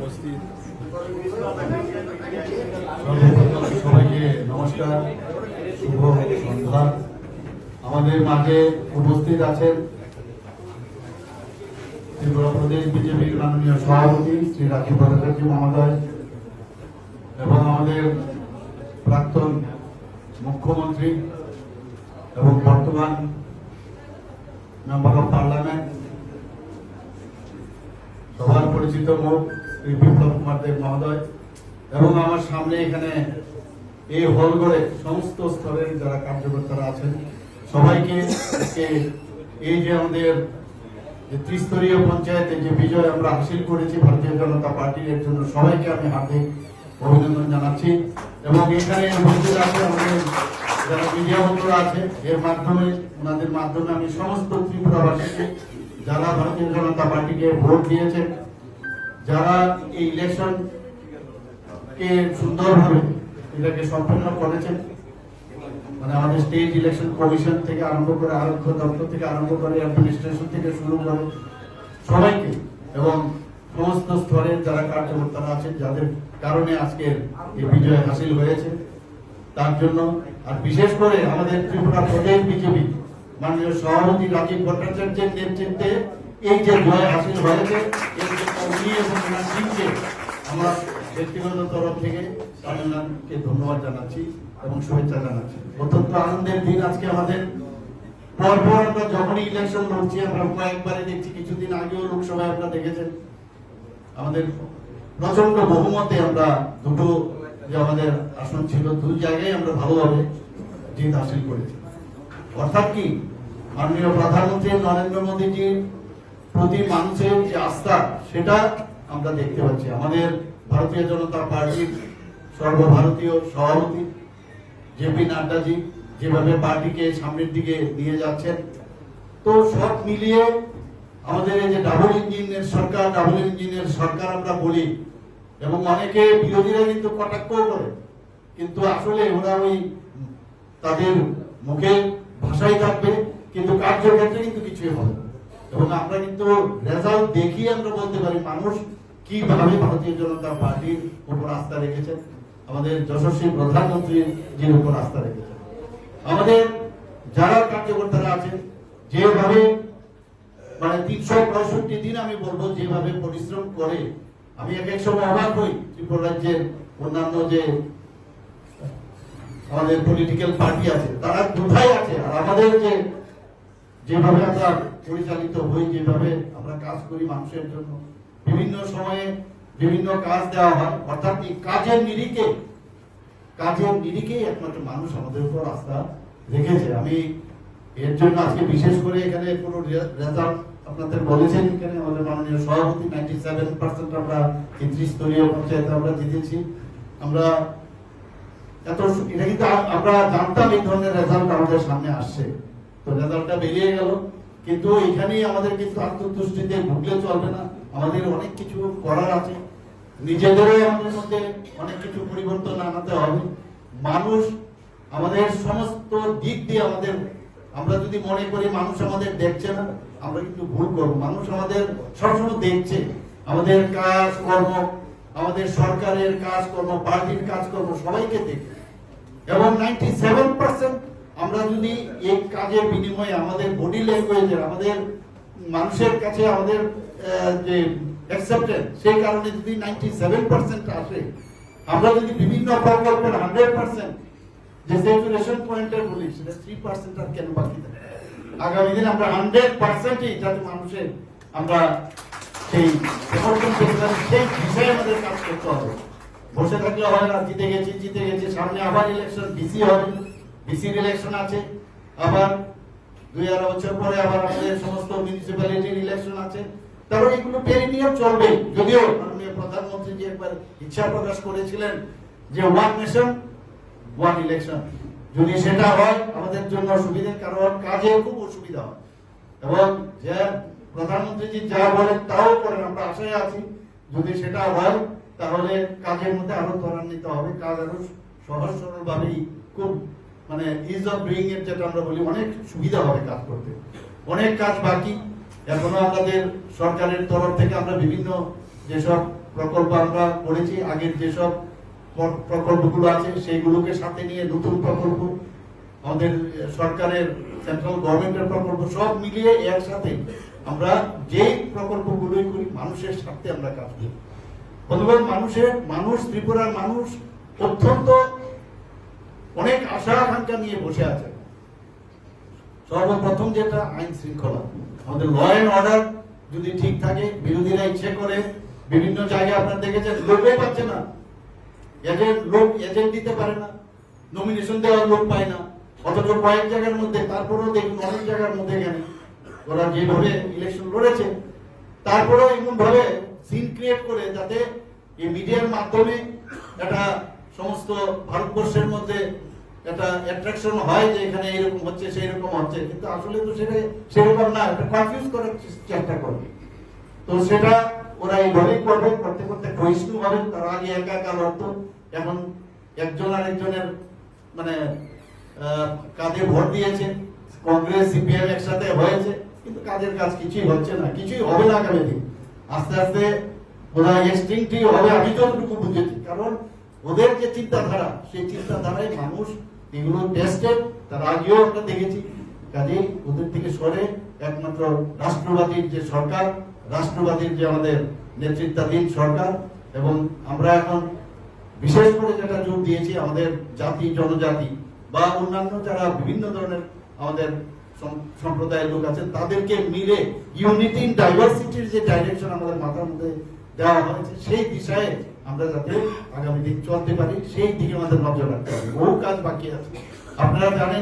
উপস্থিত সবাইকে নমস্কার, শুভ সন্ধ্যা। আমাদের মাঝে উপস্থিত আছেন ত্রিপুরা প্রদেশ বিজেপির মাননীয় সভাপতি শ্রী রাজীব ভট্টাচার্য মহোদয় এবং আমাদের প্রাক্তন মুখ্যমন্ত্রী এবং বর্তমান মেম্বার অফ পার্লামেন্ট সবার পরিচিত মুখ শ্রী বিপ্লব কুমার দেব মহোদয় এবং আমার সামনে এখানে এই হল করে সমস্ত স্তরের যারা কার্যকর্তারা আছেন সবাইকে এই যে আমাদের ত্রিস্তরীয় পঞ্চায়েতে যে বিজয় আমরা হাসিল করেছি ভারতীয় জনতা পার্টির এর জন্য সবাইকে আমি হার্দিক অভিনন্দন জানাচ্ছি। এবং এখানে উপস্থিত আছে আমাদের যারা মিডিয়া বন্ধুরা আছে, এর মাধ্যমে ওনাদের মাধ্যমে আমি সমস্ত ত্রিপুরাবাসীকে যারা ভারতীয় জনতা পার্টিকে ভোট দিয়েছে, যারা এই ইলেকশন কে সুন্দরভাবে এটাকে সম্পন্ন করেছেন, মানে আমাদের স্টেট ইলেকশন কমিশন থেকে আরম্ভ করে আরক্ষ দপ্তর থেকে আরম্ভ করে অ্যাডমিনিস্ট্রেশন থেকে শুরু করে সবাইকে এবং সমস্ত স্তরের যারা কার্যকর্তারা আছেন যাদের কারণে আজকের এই বিজয় হাসিল হয়েছে তার জন্য, আর বিশেষ করে আমাদের ত্রিপুরা প্রদেশ বিজেপি মাননীয় সভাপতি রাজীব ভট্টাচার্যের নেতৃত্বে এই যে জয় হাসিল হয়েছে এর জন্য উনি এবং ওনার টিমকে আমরা ব্যক্তিগত তরফ থেকে তামিলনাড়ুকে ধন্যবাদ জানাচ্ছি এবং শুভেচ্ছা জানাচ্ছি। অত্যন্ত আনন্দের দিন আজকে আমাদের। পরপর আমরা যখনই ইলেকশন লড়ছি আমরা কয়েকবারে দেখছি, কিছুদিন আগেও লোকসভায় আপনারা দেখেছেন আমাদের প্রচন্ড বহুমতে আমরা দুটো যে আমাদের আসন ছিল দুই জায়গায় আমরা ভালোভাবে জিত হাসিল করেছি। অর্থাৎ কি মাননীয় প্রধানমন্ত্রী নরেন্দ্র মোদীজির প্রতি মানুষের যে আস্থা সেটা আমরা দেখতে পাচ্ছি। আমাদের ভারতীয় জনতা পার্টির সর্বভারতীয় সভাপতি জেপি নাড্ডাজি যেভাবে পার্টিকে সামনের দিকে নিয়ে যাচ্ছেন, তো সব মিলিয়ে আমাদের এই যে ডাবল ইঞ্জিনের সরকার আমরা বলি এবং অনেকে বিরোধীরা কিন্তু কটাক্ষ করে, কিন্তু আসলে ওরা ওই তাদের মুখে ভাষাই থাকবে কিন্তু কার্যক্ষেত্রে কিন্তু কিছুই হবে। এবং আমরা কিন্তু রেজাল্ট দেখিয়ে আমরা বলতে পারি মানুষ কিভাবে ভারতীয় জনতা পার্টির উপর আস্থা রেখেছেন, আমাদের যশস্বী প্রধানমন্ত্রীর উপর আস্থা রেখেছেন। আমাদের যারা কার্যকর্তারা আছেন যেভাবে মানে 365 দিন আমি বলবো যেভাবে পরিশ্রম করে, আমি এক সময় অবাক হই ত্রিপুরা রাজ্যের অন্যান্য যে আমাদের পলিটিক্যাল পার্টি আছে তারা কোথায় আছে, আর আমাদের যেভাবে আমরা পরিচালিত হই, যেভাবে আমরা কাজ করি মানুষের জন্য, বিভিন্ন সময়ে বিভিন্ন কাজ দেওয়া হয়, অর্থাৎ কাজের নিরিখে একমাত্র মানুষ আমাদের উপর আস্থা রেখেছে। আমি এর জন্য আজকে বিশেষ করে এখানে কোনো রেজাল্ট আপনাদের বলেছেন, এখানে আমাদের মাননীয় সভাপতি 97% আমরা ত্রিস্তরীয় পঞ্চায়েতে আমরা জিতেছি। আমরা এটা কিন্তু আমরা জানতাম এই ধরনের রেজাল্ট আমাদের সামনে আসছে, তো রেজাল্টটা বেরিয়ে গেল। কিন্তু এখানেই আমাদের কিন্তু আত্মতুষ্টিতে ভুগলে চলবে না, আমাদের অনেক কিছু করার আছে, নিজেদেরও আমাদের মধ্যে অনেক কিছু পরিবর্তন আনাতে হবে। মানুষ আমাদের সমস্ত দিক দিয়ে আমরা যদি মনে করি মানুষ আমাদের দেখছে না, আমরা কিন্তু ভুল করবো। মানুষ আমাদের সবসময় দেখছে, আমাদের কাজ কর্ম, আমাদের সরকারের কাজকর্ম, পার্টির কাজকর্ম সবাইকে দেখছে। এবং 97% আমরা যদি এই কাজের বিনিময়ে আমাদের বডি ল্যাঙ্গুয়েজের, আমাদের মানুষের কাছে আমাদের যে অ্যাকসেপ্টেন্স, সেই কারণে যদি 97% আসে, আমরা যদি বিভিন্ন প্রকল্পের 100% যে স্যাচুরেশন পয়েন্টের বলি সেটা 3% আর কেন বাকি থাকে, আগামী দিন আমরা 100%ই যাতে মানুষের আমরা সেই বিষয়ে আমাদের কাজ করতে হবে। বসে থাকলে হয় না, জিতে গেছি, সামনে আবার ইলেকশন, ডিসি হবে, ডিসির ইলেকশন আছে, আবার 2-2.5 বছর পরে আবার আমাদের সমস্ত মিউনিসিপ্যালিটির ইলেকশন আছে। তারপর এগুলো পেরে নিয়ে চলবে। যদিও মাননীয় প্রধানমন্ত্রী যে একবার ইচ্ছা প্রকাশ করেছিলেন যে ওয়ান নেশন ওয়ান ইলেকশন, যদি সেটা হয় আমাদের জন্য সুবিধা, কারণ কাজে খুব অসুবিধা হয় এবং যে প্রধানমন্ত্রী যা বলেন তাও করেন, আমরা আশায় আছি যদি সেটা হয় তাহলে কাজের মধ্যে আরো ত্বরান্বিত হবে, কাজ আরো সহজ সরল ভাবেই খুব মানে ইজ অফ ডুইং এর যেটা আমরা বলি অনেক সুবিধা হবে কাজ করতে। অনেক কাজ বাকি এখনো আমাদের সরকারের তরফ থেকে আমরা বিভিন্ন যেসব প্রকল্প আমরা করেছি, আগের যেসব প্রকল্পগুলো আছে সেইগুলোকে সাথে নিয়ে নতুন প্রকল্প, আমাদের সরকারের সেন্ট্রাল গভর্নমেন্টের প্রকল্প সব মিলিয়ে একসাথে আমরা যে প্রকল্পগুলোই করি মানুষের স্বার্থে আমরা কাজ করি। বন্ধুগণ, মানুষ ত্রিপুরার মানুষ অত্যন্ত অনেক আশা আকাঙ্ক্ষা নিয়ে বসে আছে। সর্বপ্রথম যেটা আইন শৃঙ্খলা, আমাদের ল এন্ড অর্ডার যদি ঠিক থাকে, বিরোধীরা ইচ্ছে করে বিভিন্ন জায়গায় আপনারা দেখেছেন লোকই পাচ্ছে না, এজেন্ট দিতে পারে না, নমিনেশন দেওয়ার লোক পায় না, অথচ কয়েক জায়গার মধ্যে, তারপরেও দেখুন অনেক জায়গার মধ্যে এখানে ওরা যেভাবে ইলেকশন লড়েছে, তারপরেও এমন ভাবে সিন ক্রিয়েট করে যাতে এই মিডিয়ার মাধ্যমে একটা সমস্ত ভারতবর্ষের মধ্যে একটা অ্যাট্রাকশন হয় যে এখানে এরকম হচ্ছে সেই রকম হচ্ছে, কিন্তু আসলে তো সেটা সেরকম না, এটা কনফিউজ করার চেষ্টা করবে। তো সেটা ওরা এইভাবেই করবে, করতে করতে ক্ষয়িষ্ণু হবে। তার আগে একা একা লড়তো, এখন একজন আরেকজনের মানে কাজে ভোট দিয়েছে, কংগ্রেস সিপিএম একসাথে হয়েছে, কিন্তু কাজের কাজ কিছুই হচ্ছে না, কিছুই হবে না আগামী দিন। আস্তে আস্তে ওরা এক্সটিংক্টই হবে, আমি যতটুকু বুঝেছি, কারণ ওদের যে চিন্তাধারা, সেই চিন্তাধারায় মানুষ এগুলো টেস্টেড, তার আগেও আমরা দেখেছি। কাজেই ওদের থেকে সরে একমাত্র রাষ্ট্রবাদীর যে সরকার, রাষ্ট্রবাদীর যে আমাদের নেতৃত্বাধীন সরকার, এবং আমরা এখন বিশেষ করে যেটা জোর দিয়েছি আমাদের জাতি জনজাতি বা অন্যান্য যারা বিভিন্ন ধরনের আমাদের সম্প্রদায়ের লোক আছেন তাদেরকে মিলে ইউনিটি ইন ডাইভার্সিটির যে ডাইরেকশন আমাদের মাথার মধ্যে দেওয়া হয়েছে, সেই দিশায় আমরা যাতে আগামী দিন চলতে পারি সেই দিকে আমাদের নজর রাখতে হবে। বহু কাজ বাকি আছে। আপনারা জানেন